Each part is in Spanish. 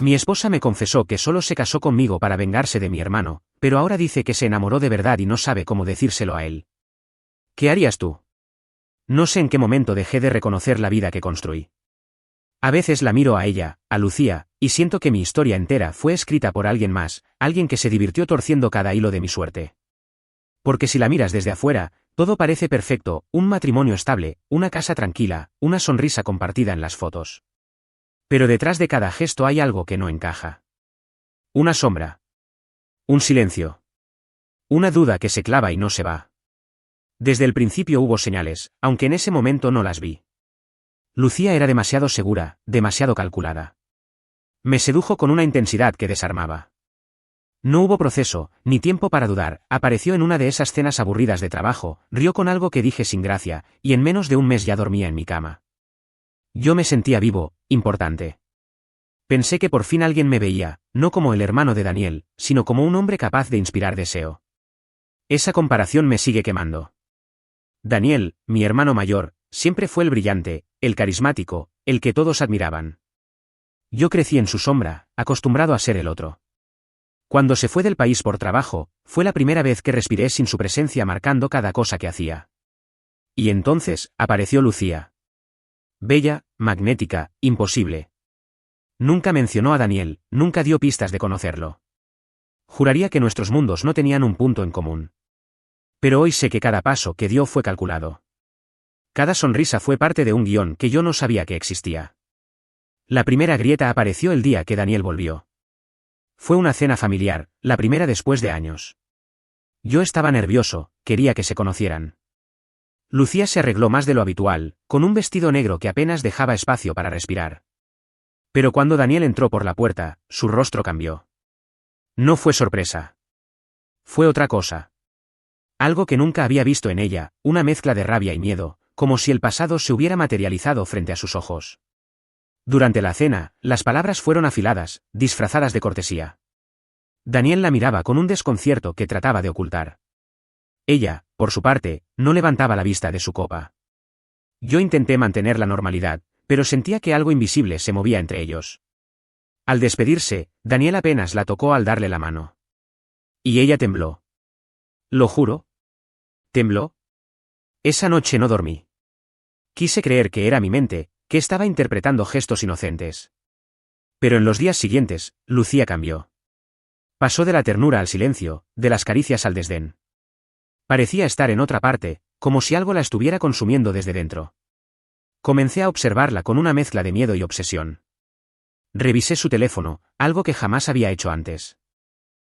Mi esposa me confesó que solo se casó conmigo para vengarse de mi hermano, pero ahora dice que se enamoró de verdad y no sabe cómo decírselo a él. ¿Qué harías tú? No sé en qué momento dejé de reconocer la vida que construí. A veces la miro a ella, a Lucía, y siento que mi historia entera fue escrita por alguien más, alguien que se divirtió torciendo cada hilo de mi suerte. Porque si la miras desde afuera, todo parece perfecto, un matrimonio estable, una casa tranquila, una sonrisa compartida en las fotos. Pero detrás de cada gesto hay algo que no encaja. Una sombra. Un silencio. Una duda que se clava y no se va. Desde el principio hubo señales, aunque en ese momento no las vi. Lucía era demasiado segura, demasiado calculada. Me sedujo con una intensidad que desarmaba. No hubo proceso, ni tiempo para dudar, apareció en una de esas cenas aburridas de trabajo, rió con algo que dije sin gracia, y en menos de un mes ya dormía en mi cama. Yo me sentía vivo, importante. Pensé que por fin alguien me veía, no como el hermano de Daniel, sino como un hombre capaz de inspirar deseo. Esa comparación me sigue quemando. Daniel, mi hermano mayor, siempre fue el brillante, el carismático, el que todos admiraban. Yo crecí en su sombra, acostumbrado a ser el otro. Cuando se fue del país por trabajo, fue la primera vez que respiré sin su presencia marcando cada cosa que hacía. Y entonces, apareció Lucía. Bella, magnética, imposible. Nunca mencionó a Daniel, nunca dio pistas de conocerlo. Juraría que nuestros mundos no tenían un punto en común. Pero hoy sé que cada paso que dio fue calculado. Cada sonrisa fue parte de un guión que yo no sabía que existía. La primera grieta apareció el día que Daniel volvió. Fue una cena familiar, la primera después de años. Yo estaba nervioso, quería que se conocieran. Lucía se arregló más de lo habitual, con un vestido negro que apenas dejaba espacio para respirar. Pero cuando Daniel entró por la puerta, su rostro cambió. No fue sorpresa. Fue otra cosa. Algo que nunca había visto en ella, una mezcla de rabia y miedo, como si el pasado se hubiera materializado frente a sus ojos. Durante la cena, las palabras fueron afiladas, disfrazadas de cortesía. Daniel la miraba con un desconcierto que trataba de ocultar. Ella, por su parte, no levantaba la vista de su copa. Yo intenté mantener la normalidad, pero sentía que algo invisible se movía entre ellos. Al despedirse, Daniel apenas la tocó al darle la mano. Y ella tembló. Lo juro. ¿Tembló? Esa noche no dormí. Quise creer que era mi mente, que estaba interpretando gestos inocentes. Pero en los días siguientes, Lucía cambió. Pasó de la ternura al silencio, de las caricias al desdén. Parecía estar en otra parte, como si algo la estuviera consumiendo desde dentro. Comencé a observarla con una mezcla de miedo y obsesión. Revisé su teléfono, algo que jamás había hecho antes.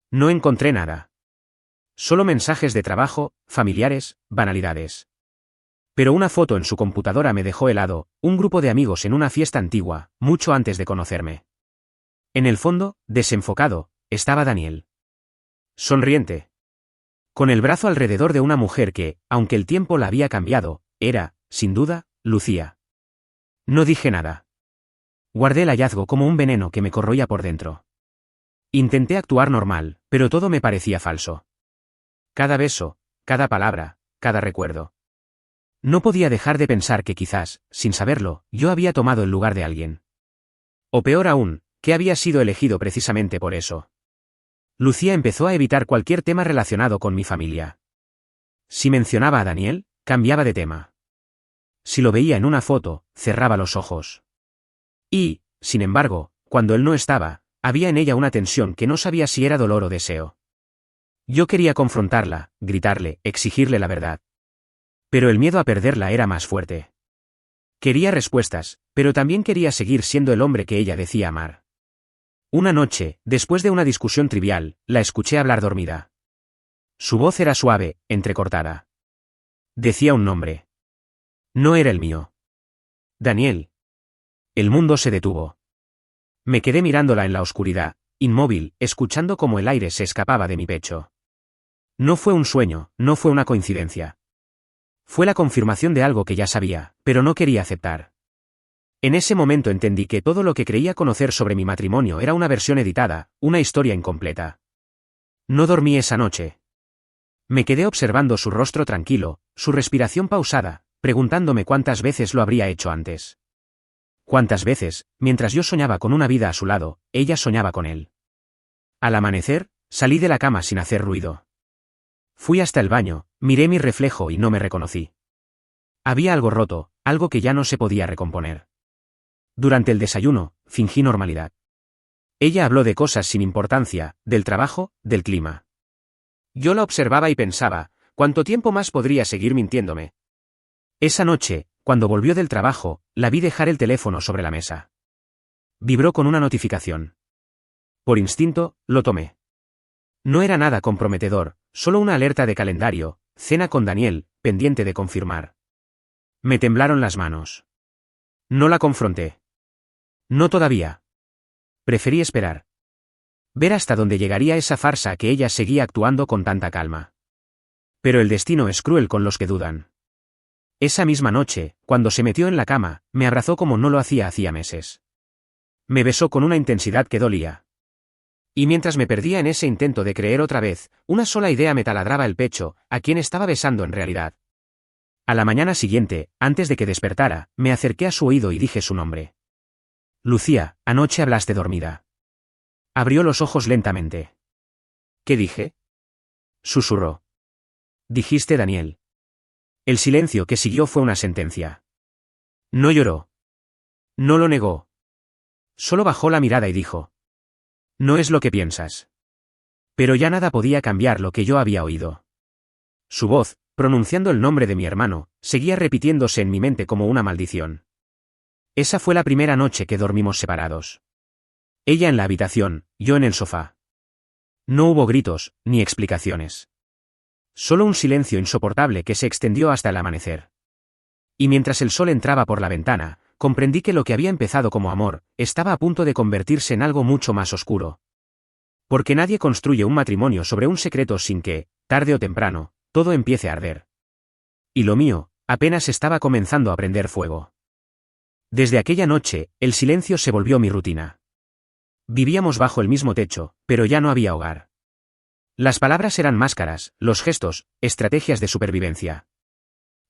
No encontré nada. Solo mensajes de trabajo, familiares, banalidades. Pero una foto en su computadora me dejó helado, un grupo de amigos en una fiesta antigua, mucho antes de conocerme. En el fondo, desenfocado, estaba Daniel. Sonriente. Con el brazo alrededor de una mujer que, aunque el tiempo la había cambiado, era, sin duda, Lucía. No dije nada. Guardé el hallazgo como un veneno que me corroía por dentro. Intenté actuar normal, pero todo me parecía falso. Cada beso, cada palabra, cada recuerdo. No podía dejar de pensar que quizás, sin saberlo, yo había tomado el lugar de alguien. O peor aún, que había sido elegido precisamente por eso. Lucía empezó a evitar cualquier tema relacionado con mi familia. Si mencionaba a Daniel, cambiaba de tema. Si lo veía en una foto, cerraba los ojos. Y, sin embargo, cuando él no estaba, había en ella una tensión que no sabía si era dolor o deseo. Yo quería confrontarla, gritarle, exigirle la verdad. Pero el miedo a perderla era más fuerte. Quería respuestas, pero también quería seguir siendo el hombre que ella decía amar. Una noche, después de una discusión trivial, la escuché hablar dormida. Su voz era suave, entrecortada. Decía un nombre. No era el mío. Daniel. El mundo se detuvo. Me quedé mirándola en la oscuridad, inmóvil, escuchando cómo el aire se escapaba de mi pecho. No fue un sueño, no fue una coincidencia. Fue la confirmación de algo que ya sabía, pero no quería aceptar. En ese momento entendí que todo lo que creía conocer sobre mi matrimonio era una versión editada, una historia incompleta. No dormí esa noche. Me quedé observando su rostro tranquilo, su respiración pausada, preguntándome cuántas veces lo habría hecho antes. Cuántas veces, mientras yo soñaba con una vida a su lado, ella soñaba con él. Al amanecer, salí de la cama sin hacer ruido. Fui hasta el baño, miré mi reflejo y no me reconocí. Había algo roto, algo que ya no se podía recomponer. Durante el desayuno, fingí normalidad. Ella habló de cosas sin importancia, del trabajo, del clima. Yo la observaba y pensaba, ¿cuánto tiempo más podría seguir mintiéndome? Esa noche, cuando volvió del trabajo, la vi dejar el teléfono sobre la mesa. Vibró con una notificación. Por instinto, lo tomé. No era nada comprometedor, solo una alerta de calendario, cena con Daniel, pendiente de confirmar. Me temblaron las manos. No la confronté. No todavía. Preferí esperar. Ver hasta dónde llegaría esa farsa que ella seguía actuando con tanta calma. Pero el destino es cruel con los que dudan. Esa misma noche, cuando se metió en la cama, me abrazó como no lo hacía meses. Me besó con una intensidad que dolía. Y mientras me perdía en ese intento de creer otra vez, una sola idea me taladraba el pecho, ¿a quién estaba besando en realidad? A la mañana siguiente, antes de que despertara, me acerqué a su oído y dije su nombre. Lucía, anoche hablaste dormida. Abrió los ojos lentamente. ¿Qué dije? Susurró. Dijiste Daniel. El silencio que siguió fue una sentencia. No lloró. No lo negó. Solo bajó la mirada y dijo. No es lo que piensas. Pero ya nada podía cambiar lo que yo había oído. Su voz, pronunciando el nombre de mi hermano, seguía repitiéndose en mi mente como una maldición. Esa fue la primera noche que dormimos separados. Ella en la habitación, yo en el sofá. No hubo gritos, ni explicaciones. Solo un silencio insoportable que se extendió hasta el amanecer. Y mientras el sol entraba por la ventana, comprendí que lo que había empezado como amor, estaba a punto de convertirse en algo mucho más oscuro. Porque nadie construye un matrimonio sobre un secreto sin que, tarde o temprano, todo empiece a arder. Y lo mío, apenas estaba comenzando a prender fuego. Desde aquella noche, el silencio se volvió mi rutina. Vivíamos bajo el mismo techo, pero ya no había hogar. Las palabras eran máscaras, los gestos, estrategias de supervivencia.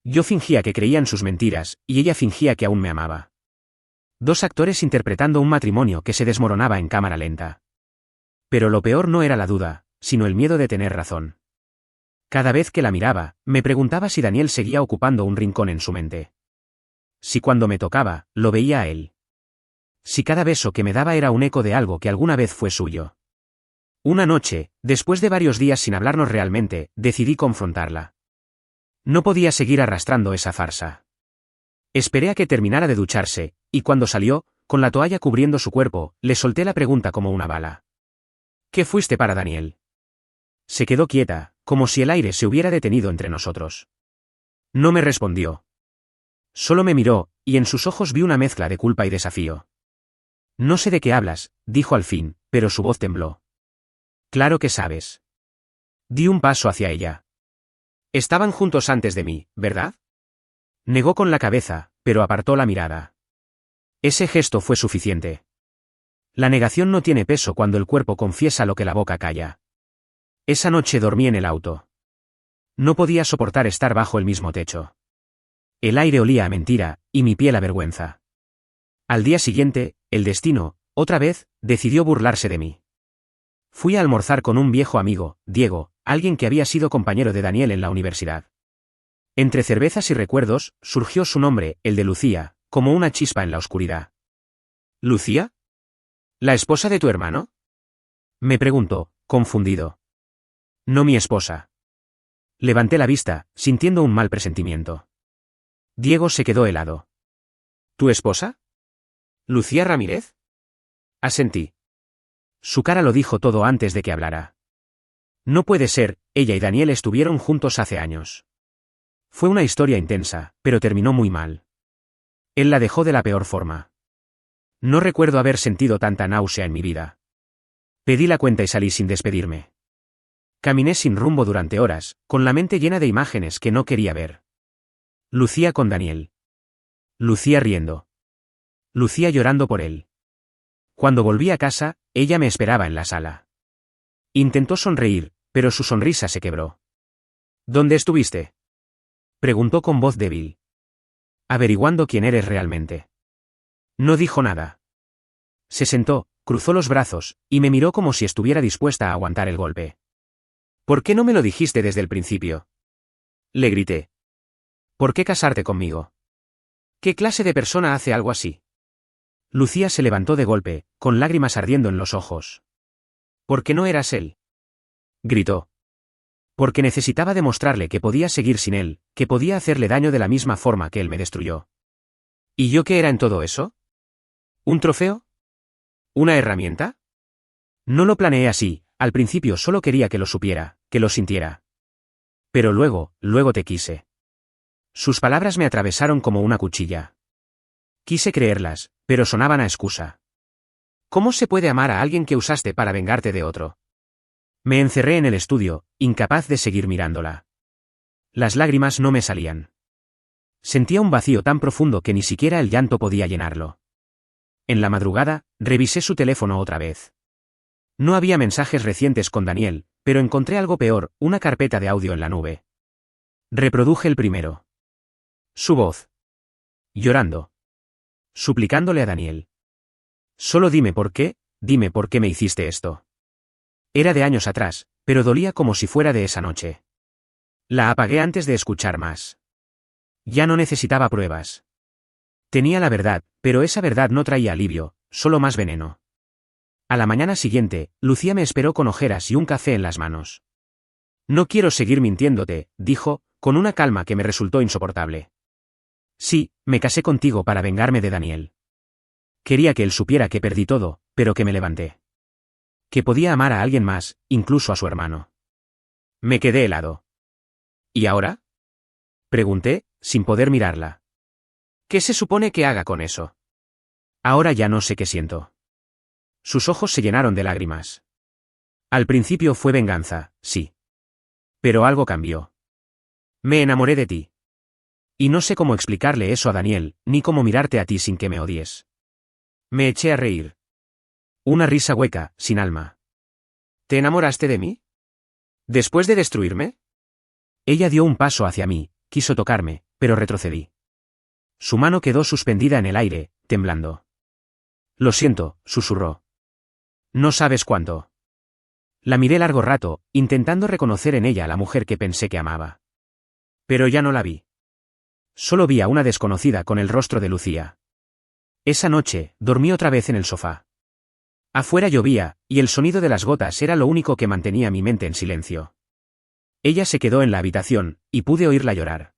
Yo fingía que creía en sus mentiras, y ella fingía que aún me amaba. Dos actores interpretando un matrimonio que se desmoronaba en cámara lenta. Pero lo peor no era la duda, sino el miedo de tener razón. Cada vez que la miraba, me preguntaba si Daniel seguía ocupando un rincón en su mente. Si cuando me tocaba, lo veía a él. Si cada beso que me daba era un eco de algo que alguna vez fue suyo. Una noche, después de varios días sin hablarnos realmente, decidí confrontarla. No podía seguir arrastrando esa farsa. Esperé a que terminara de ducharse, y cuando salió, con la toalla cubriendo su cuerpo, le solté la pregunta como una bala. ¿Qué fuiste para Daniel? Se quedó quieta, como si el aire se hubiera detenido entre nosotros. No me respondió. Solo me miró, y en sus ojos vi una mezcla de culpa y desafío. No sé de qué hablas, dijo al fin, pero su voz tembló. Claro que sabes. Di un paso hacia ella. Estaban juntos antes de mí, ¿verdad? Negó con la cabeza, pero apartó la mirada. Ese gesto fue suficiente. La negación no tiene peso cuando el cuerpo confiesa lo que la boca calla. Esa noche dormí en el auto. No podía soportar estar bajo el mismo techo. El aire olía a mentira, y mi piel a vergüenza. Al día siguiente, el destino, otra vez, decidió burlarse de mí. Fui a almorzar con un viejo amigo, Diego, alguien que había sido compañero de Daniel en la universidad. Entre cervezas y recuerdos, surgió su nombre, el de Lucía, como una chispa en la oscuridad. ¿Lucía? ¿La esposa de tu hermano? Me preguntó, confundido. No mi esposa. Levanté la vista, sintiendo un mal presentimiento. Diego se quedó helado. ¿Tu esposa? ¿Lucía Ramírez? Asentí. Su cara lo dijo todo antes de que hablara. No puede ser, ella y Daniel estuvieron juntos hace años. Fue una historia intensa, pero terminó muy mal. Él la dejó de la peor forma. No recuerdo haber sentido tanta náusea en mi vida. Pedí la cuenta y salí sin despedirme. Caminé sin rumbo durante horas, con la mente llena de imágenes que no quería ver. Lucía con Daniel. Lucía riendo. Lucía llorando por él. Cuando volví a casa, ella me esperaba en la sala. Intentó sonreír, pero su sonrisa se quebró. ¿Dónde estuviste? Preguntó con voz débil. Averiguando quién eres realmente. No dijo nada. Se sentó, cruzó los brazos, y me miró como si estuviera dispuesta a aguantar el golpe. ¿Por qué no me lo dijiste desde el principio? Le grité. ¿Por qué casarte conmigo? ¿Qué clase de persona hace algo así? Lucía se levantó de golpe, con lágrimas ardiendo en los ojos. ¿Por qué no eras él? Gritó. Porque necesitaba demostrarle que podía seguir sin él, que podía hacerle daño de la misma forma que él me destruyó. ¿Y yo qué era en todo eso? ¿Un trofeo? ¿Una herramienta? No lo planeé así, al principio solo quería que lo supiera, que lo sintiera. Pero luego te quise. Sus palabras me atravesaron como una cuchilla. Quise creerlas, pero sonaban a excusa. ¿Cómo se puede amar a alguien que usaste para vengarte de otro? Me encerré en el estudio, incapaz de seguir mirándola. Las lágrimas no me salían. Sentía un vacío tan profundo que ni siquiera el llanto podía llenarlo. En la madrugada, revisé su teléfono otra vez. No había mensajes recientes con Daniel, pero encontré algo peor, una carpeta de audio en la nube. Reproduje el primero. Su voz. Llorando. Suplicándole a Daniel. Solo dime por qué me hiciste esto. Era de años atrás, pero dolía como si fuera de esa noche. La apagué antes de escuchar más. Ya no necesitaba pruebas. Tenía la verdad, pero esa verdad no traía alivio, solo más veneno. A la mañana siguiente, Lucía me esperó con ojeras y un café en las manos. No quiero seguir mintiéndote, dijo, con una calma que me resultó insoportable. Sí, me casé contigo para vengarme de Daniel. Quería que él supiera que perdí todo, pero que me levanté. Que podía amar a alguien más, incluso a su hermano. Me quedé helado. ¿Y ahora? Pregunté, sin poder mirarla. ¿Qué se supone que haga con eso? Ahora ya no sé qué siento. Sus ojos se llenaron de lágrimas. Al principio fue venganza, sí. Pero algo cambió. Me enamoré de ti. Y no sé cómo explicarle eso a Daniel, ni cómo mirarte a ti sin que me odies. Me eché a reír. Una risa hueca, sin alma. ¿Te enamoraste de mí? ¿Después de destruirme? Ella dio un paso hacia mí, quiso tocarme, pero retrocedí. Su mano quedó suspendida en el aire, temblando. Lo siento, susurró. No sabes cuánto. La miré largo rato, intentando reconocer en ella a la mujer que pensé que amaba. Pero ya no la vi. Solo vi a una desconocida con el rostro de Lucía. Esa noche, dormí otra vez en el sofá. Afuera llovía, y el sonido de las gotas era lo único que mantenía mi mente en silencio. Ella se quedó en la habitación, y pude oírla llorar.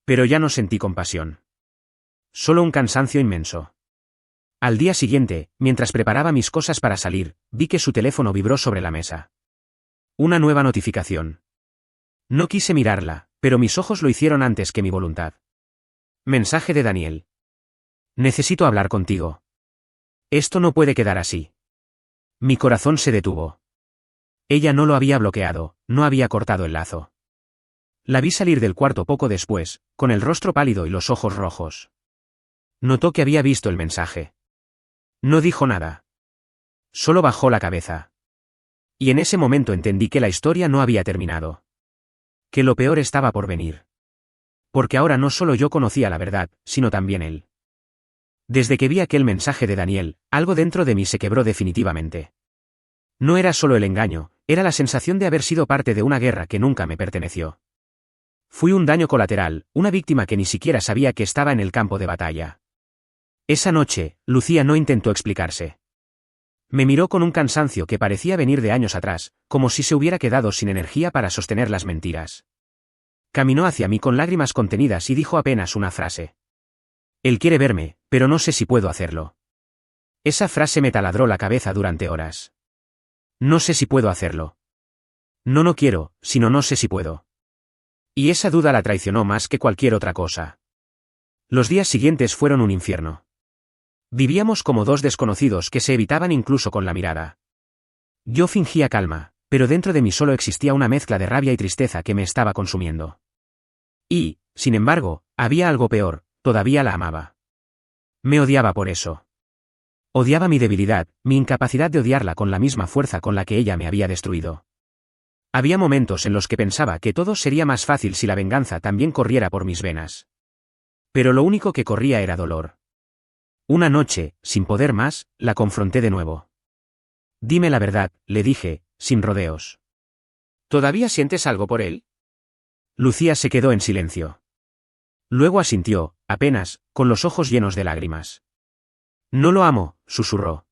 Pero ya no sentí compasión. Solo un cansancio inmenso. Al día siguiente, mientras preparaba mis cosas para salir, vi que su teléfono vibró sobre la mesa. Una nueva notificación. No quise mirarla, pero mis ojos lo hicieron antes que mi voluntad. Mensaje de Daniel. Necesito hablar contigo. Esto no puede quedar así. Mi corazón se detuvo. Ella no lo había bloqueado, no había cortado el lazo. La vi salir del cuarto poco después, con el rostro pálido y los ojos rojos. Notó que había visto el mensaje. No dijo nada. Solo bajó la cabeza. Y en ese momento entendí que la historia no había terminado. Que lo peor estaba por venir. Porque ahora no solo yo conocía la verdad, sino también él. Desde que vi aquel mensaje de Daniel, algo dentro de mí se quebró definitivamente. No era solo el engaño, era la sensación de haber sido parte de una guerra que nunca me perteneció. Fui un daño colateral, una víctima que ni siquiera sabía que estaba en el campo de batalla. Esa noche, Lucía no intentó explicarse. Me miró con un cansancio que parecía venir de años atrás, como si se hubiera quedado sin energía para sostener las mentiras. Caminó hacia mí con lágrimas contenidas y dijo apenas una frase. Él quiere verme, pero no sé si puedo hacerlo. Esa frase me taladró la cabeza durante horas. No sé si puedo hacerlo. No quiero, sino no sé si puedo. Y esa duda la traicionó más que cualquier otra cosa. Los días siguientes fueron un infierno. Vivíamos como dos desconocidos que se evitaban incluso con la mirada. Yo fingía calma, pero dentro de mí solo existía una mezcla de rabia y tristeza que me estaba consumiendo. Y, sin embargo, había algo peor, todavía la amaba. Me odiaba por eso. Odiaba mi debilidad, mi incapacidad de odiarla con la misma fuerza con la que ella me había destruido. Había momentos en los que pensaba que todo sería más fácil si la venganza también corriera por mis venas. Pero lo único que corría era dolor. Una noche, sin poder más, la confronté de nuevo. Dime la verdad, le dije, sin rodeos. ¿Todavía sientes algo por él? Lucía se quedó en silencio. Luego asintió, apenas, con los ojos llenos de lágrimas. No lo amo, susurró.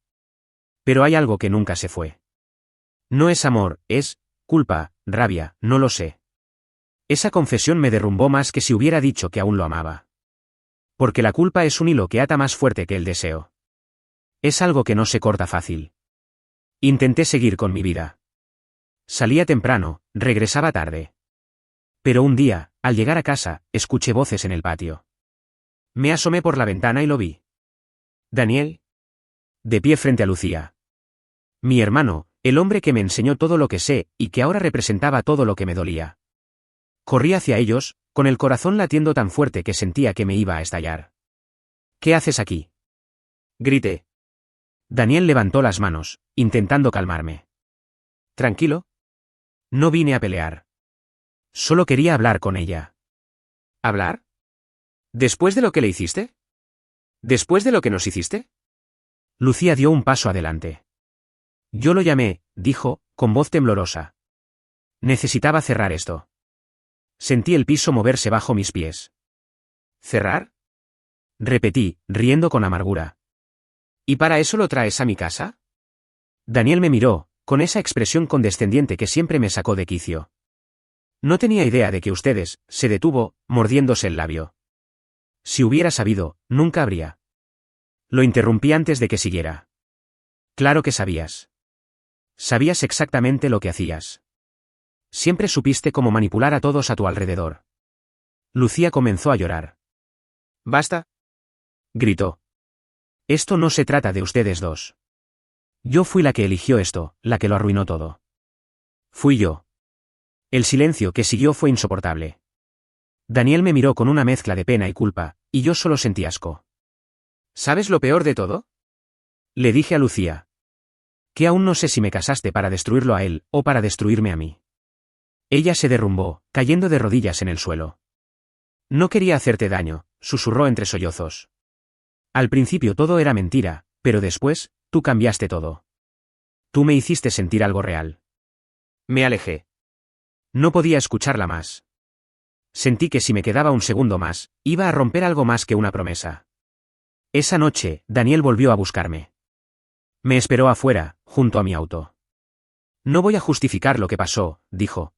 Pero hay algo que nunca se fue. No es amor, es culpa, rabia, no lo sé. Esa confesión me derrumbó más que si hubiera dicho que aún lo amaba. Porque la culpa es un hilo que ata más fuerte que el deseo. Es algo que no se corta fácil. Intenté seguir con mi vida. Salía temprano, regresaba tarde. Pero un día, al llegar a casa, escuché voces en el patio. Me asomé por la ventana y lo vi. Daniel. De pie frente a Lucía. Mi hermano, el hombre que me enseñó todo lo que sé, y que ahora representaba todo lo que me dolía. Corrí hacia ellos, con el corazón latiendo tan fuerte que sentía que me iba a estallar. ¿Qué haces aquí? Grité. Daniel levantó las manos, intentando calmarme. ¿Tranquilo? No vine a pelear. Solo quería hablar con ella. ¿Hablar? ¿Después de lo que le hiciste? ¿Después de lo que nos hiciste? Lucía dio un paso adelante. Yo lo llamé, dijo, con voz temblorosa. Necesitaba cerrar esto. Sentí el piso moverse bajo mis pies. ¿Cerrar? Repetí, riendo con amargura. ¿Y para eso lo traes a mi casa? Daniel me miró, con esa expresión condescendiente que siempre me sacó de quicio. No tenía idea de que ustedes, se detuvo, mordiéndose el labio. Si hubiera sabido, nunca habría. Lo interrumpí antes de que siguiera. Claro que sabías. Sabías exactamente lo que hacías. Siempre supiste cómo manipular a todos a tu alrededor. Lucía comenzó a llorar. «¡Basta!», gritó. «Esto no se trata de ustedes dos. Yo fui la que eligió esto, la que lo arruinó todo. Fui yo». El silencio que siguió fue insoportable. Daniel me miró con una mezcla de pena y culpa, y yo solo sentí asco. «¿Sabes lo peor de todo?», le dije a Lucía. «Que aún no sé si me casaste para destruirlo a él, o para destruirme a mí». Ella se derrumbó, cayendo de rodillas en el suelo. «No quería hacerte daño», susurró entre sollozos. «Al principio todo era mentira, pero después, tú cambiaste todo. Tú me hiciste sentir algo real». Me alejé. No podía escucharla más. Sentí que si me quedaba un segundo más, iba a romper algo más que una promesa. Esa noche, Daniel volvió a buscarme. Me esperó afuera, junto a mi auto. «No voy a justificar lo que pasó», dijo.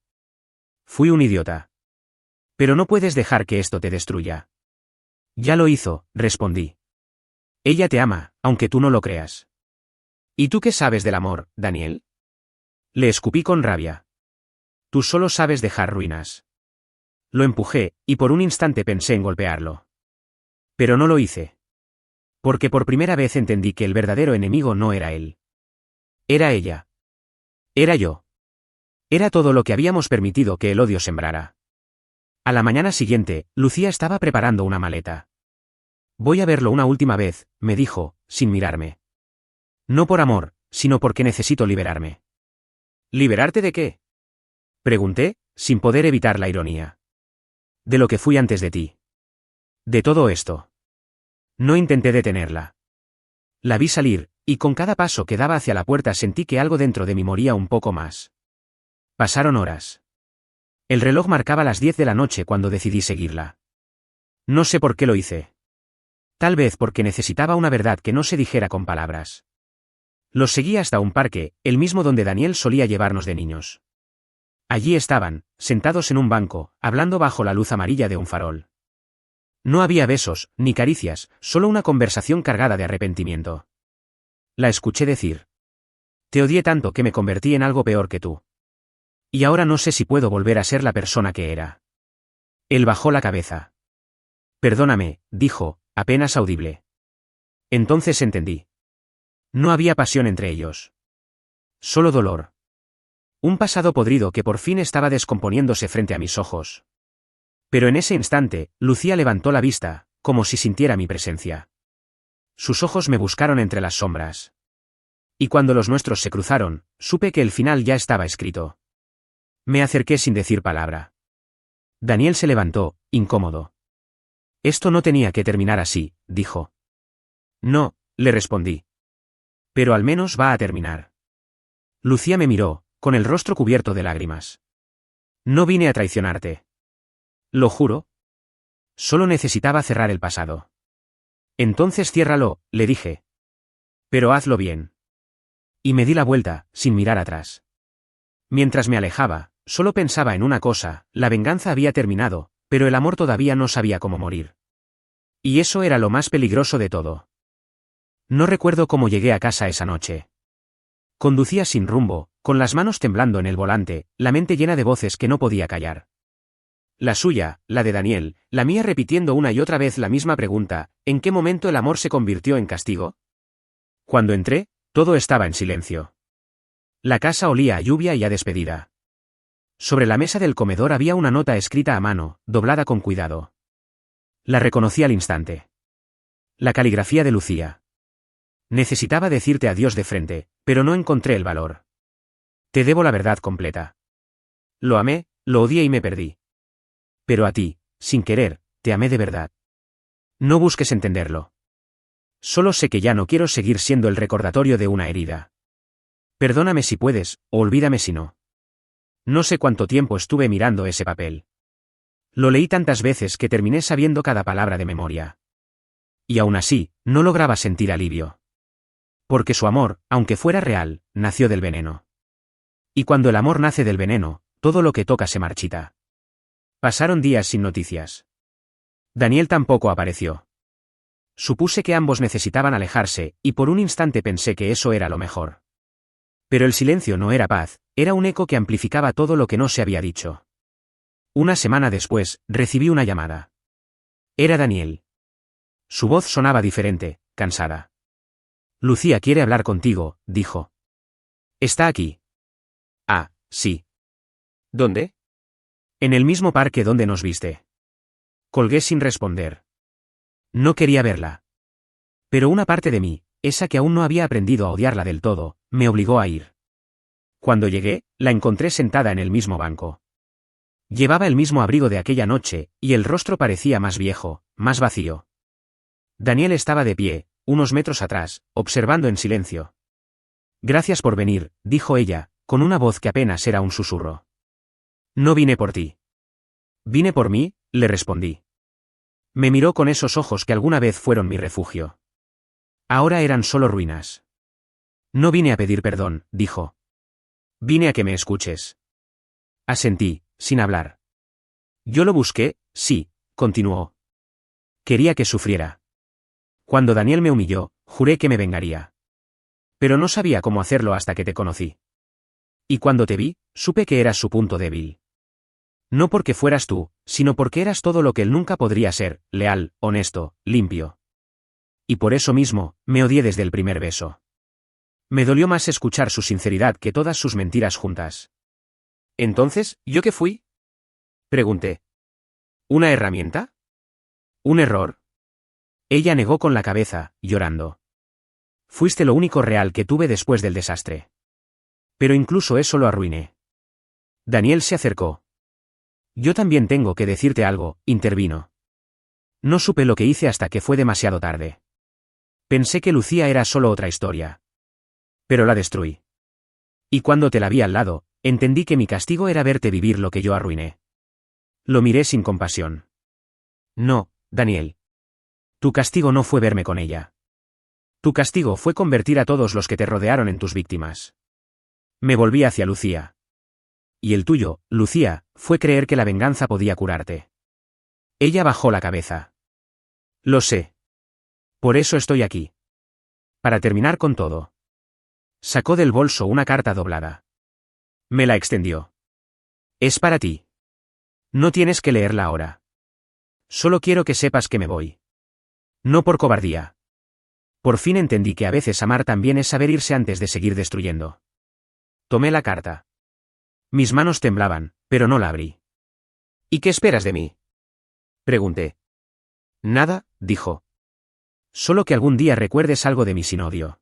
«Fui un idiota. Pero no puedes dejar que esto te destruya». «Ya lo hizo», respondí. «Ella te ama, aunque tú no lo creas». «¿Y tú qué sabes del amor, Daniel?». Le escupí con rabia. «Tú solo sabes dejar ruinas». Lo empujé, y por un instante pensé en golpearlo. Pero no lo hice. Porque por primera vez entendí que el verdadero enemigo no era él. Era ella. Era yo. Era todo lo que habíamos permitido que el odio sembrara. A la mañana siguiente, Lucía estaba preparando una maleta. «Voy a verlo una última vez», me dijo, sin mirarme. «No por amor, sino porque necesito liberarme». «¿Liberarte de qué?», pregunté, sin poder evitar la ironía. «De lo que fui antes de ti. De todo esto». No intenté detenerla. La vi salir, y con cada paso que daba hacia la puerta sentí que algo dentro de mí moría un poco más. Pasaron horas. El reloj marcaba las 10 de la noche cuando decidí seguirla. No sé por qué lo hice. Tal vez porque necesitaba una verdad que no se dijera con palabras. Los seguí hasta un parque, el mismo donde Daniel solía llevarnos de niños. Allí estaban, sentados en un banco, hablando bajo la luz amarilla de un farol. No había besos, ni caricias, solo una conversación cargada de arrepentimiento. La escuché decir: «Te odié tanto que me convertí en algo peor que tú. Y ahora no sé si puedo volver a ser la persona que era». Él bajó la cabeza. «Perdóname», dijo, apenas audible. Entonces entendí. No había pasión entre ellos. Solo dolor. Un pasado podrido que por fin estaba descomponiéndose frente a mis ojos. Pero en ese instante, Lucía levantó la vista, como si sintiera mi presencia. Sus ojos me buscaron entre las sombras. Y cuando los nuestros se cruzaron, supe que el final ya estaba escrito. Me acerqué sin decir palabra. Daniel se levantó, incómodo. «Esto no tenía que terminar así», dijo. No, le respondí. Pero al menos va a terminar. Lucía me miró, con el rostro cubierto de lágrimas. No vine a traicionarte. Lo juro. Solo necesitaba cerrar el pasado. Entonces ciérralo, le dije. Pero hazlo bien. Y me di la vuelta, sin mirar atrás. Mientras me alejaba, solo pensaba en una cosa: la venganza había terminado, pero el amor todavía no sabía cómo morir. Y eso era lo más peligroso de todo. No recuerdo cómo llegué a casa esa noche. Conducía sin rumbo, con las manos temblando en el volante, la mente llena de voces que no podía callar. La suya, la de Daniel, la mía repitiendo una y otra vez la misma pregunta: ¿en qué momento el amor se convirtió en castigo? Cuando entré, todo estaba en silencio. La casa olía a lluvia y a despedida. Sobre la mesa del comedor había una nota escrita a mano, doblada con cuidado. La reconocí al instante. La caligrafía de Lucía. Necesitaba decirte adiós de frente, pero no encontré el valor. Te debo la verdad completa. Lo amé, lo odié y me perdí. Pero a ti, sin querer, te amé de verdad. No busques entenderlo. Solo sé que ya no quiero seguir siendo el recordatorio de una herida. Perdóname si puedes, o olvídame si no. No sé cuánto tiempo estuve mirando ese papel. Lo leí tantas veces que terminé sabiendo cada palabra de memoria. Y aún así, no lograba sentir alivio. Porque su amor, aunque fuera real, nació del veneno. Y cuando el amor nace del veneno, todo lo que toca se marchita. Pasaron días sin noticias. Daniel tampoco apareció. Supuse que ambos necesitaban alejarse, y por un instante pensé que eso era lo mejor. Pero el silencio no era paz, era un eco que amplificaba todo lo que no se había dicho. Una semana después, recibí una llamada. Era Daniel. Su voz sonaba diferente, cansada. Lucía quiere hablar contigo, dijo. Está aquí. Ah, sí. ¿Dónde? En el mismo parque donde nos viste. Colgué sin responder. No quería verla. Pero una parte de mí, esa que aún no había aprendido a odiarla del todo, me obligó a ir. Cuando llegué, la encontré sentada en el mismo banco. Llevaba el mismo abrigo de aquella noche, y el rostro parecía más viejo, más vacío. Daniel estaba de pie, unos metros atrás, observando en silencio. Gracias por venir, dijo ella, con una voz que apenas era un susurro. No vine por ti. Vine por mí, le respondí. Me miró con esos ojos que alguna vez fueron mi refugio. Ahora eran solo ruinas. No vine a pedir perdón, dijo. Vine a que me escuches. Asentí, sin hablar. Yo lo busqué, sí, continuó. Quería que sufriera. Cuando Daniel me humilló, juré que me vengaría. Pero no sabía cómo hacerlo hasta que te conocí. Y cuando te vi, supe que eras su punto débil. No porque fueras tú, sino porque eras todo lo que él nunca podría ser: leal, honesto, limpio. Y por eso mismo, me odié desde el primer beso. Me dolió más escuchar su sinceridad que todas sus mentiras juntas. Entonces, ¿yo qué fui? Pregunté. ¿Una herramienta? ¿Un error? Ella negó con la cabeza, llorando. Fuiste lo único real que tuve después del desastre. Pero incluso eso lo arruiné. Daniel se acercó. Yo también tengo que decirte algo, intervino. No supe lo que hice hasta que fue demasiado tarde. Pensé que Lucía era solo otra historia. Pero la destruí. Y cuando te la vi al lado, entendí que mi castigo era verte vivir lo que yo arruiné. Lo miré sin compasión. No, Daniel. Tu castigo no fue verme con ella. Tu castigo fue convertir a todos los que te rodearon en tus víctimas. Me volví hacia Lucía. Y el tuyo, Lucía, fue creer que la venganza podía curarte. Ella bajó la cabeza. Lo sé. Por eso estoy aquí. Para terminar con todo. Sacó del bolso una carta doblada. Me la extendió. Es para ti. No tienes que leerla ahora. Solo quiero que sepas que me voy. No por cobardía. Por fin entendí que a veces amar también es saber irse antes de seguir destruyendo. Tomé la carta. Mis manos temblaban, pero no la abrí. ¿Y qué esperas de mí? Pregunté. Nada, dijo. Solo que algún día recuerdes algo de mí sin odio.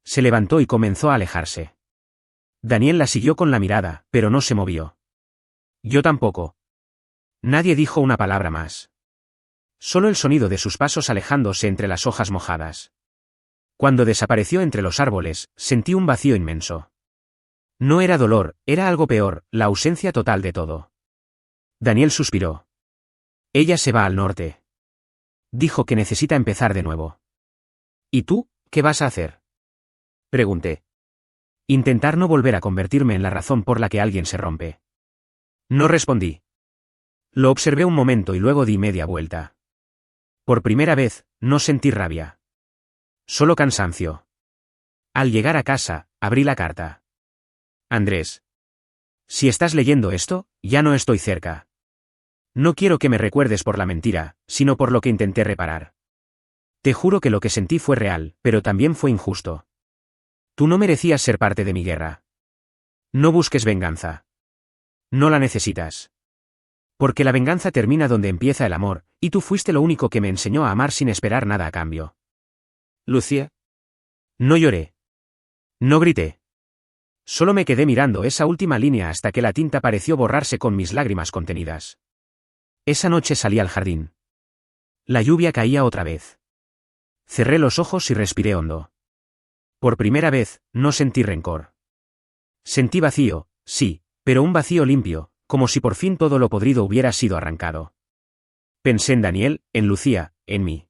Se levantó y comenzó a alejarse. Daniel la siguió con la mirada, pero no se movió. Yo tampoco. Nadie dijo una palabra más. Solo el sonido de sus pasos alejándose entre las hojas mojadas. Cuando desapareció entre los árboles, sentí un vacío inmenso. No era dolor, era algo peor, la ausencia total de todo. Daniel suspiró. Ella se va al norte. Dijo que necesita empezar de nuevo. ¿Y tú, qué vas a hacer? Pregunté. Intentar no volver a convertirme en la razón por la que alguien se rompe. No respondí. Lo observé un momento y luego di media vuelta. Por primera vez, no sentí rabia. Solo cansancio. Al llegar a casa, abrí la carta. Andrés. Si estás leyendo esto, ya no estoy cerca. No quiero que me recuerdes por la mentira, sino por lo que intenté reparar. Te juro que lo que sentí fue real, pero también fue injusto. Tú no merecías ser parte de mi guerra. No busques venganza. No la necesitas. Porque la venganza termina donde empieza el amor, y tú fuiste lo único que me enseñó a amar sin esperar nada a cambio. Lucía. No lloré. No grité. Solo me quedé mirando esa última línea hasta que la tinta pareció borrarse con mis lágrimas contenidas. Esa noche salí al jardín. La lluvia caía otra vez. Cerré los ojos y respiré hondo. Por primera vez, no sentí rencor. Sentí vacío, sí, pero un vacío limpio, como si por fin todo lo podrido hubiera sido arrancado. Pensé en Daniel, en Lucía, en mí.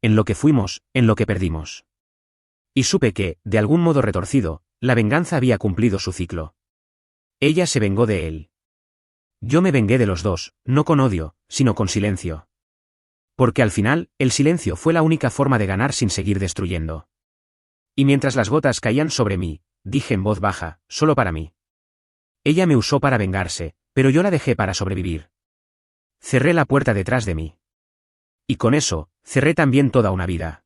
En lo que fuimos, en lo que perdimos. Y supe que, de algún modo retorcido, la venganza había cumplido su ciclo. Ella se vengó de él. Yo me vengué de los dos, no con odio, sino con silencio. Porque al final, el silencio fue la única forma de ganar sin seguir destruyendo. Y mientras las gotas caían sobre mí, dije en voz baja, solo para mí. Ella me usó para vengarse, pero yo la dejé para sobrevivir. Cerré la puerta detrás de mí. Y con eso, cerré también toda una vida.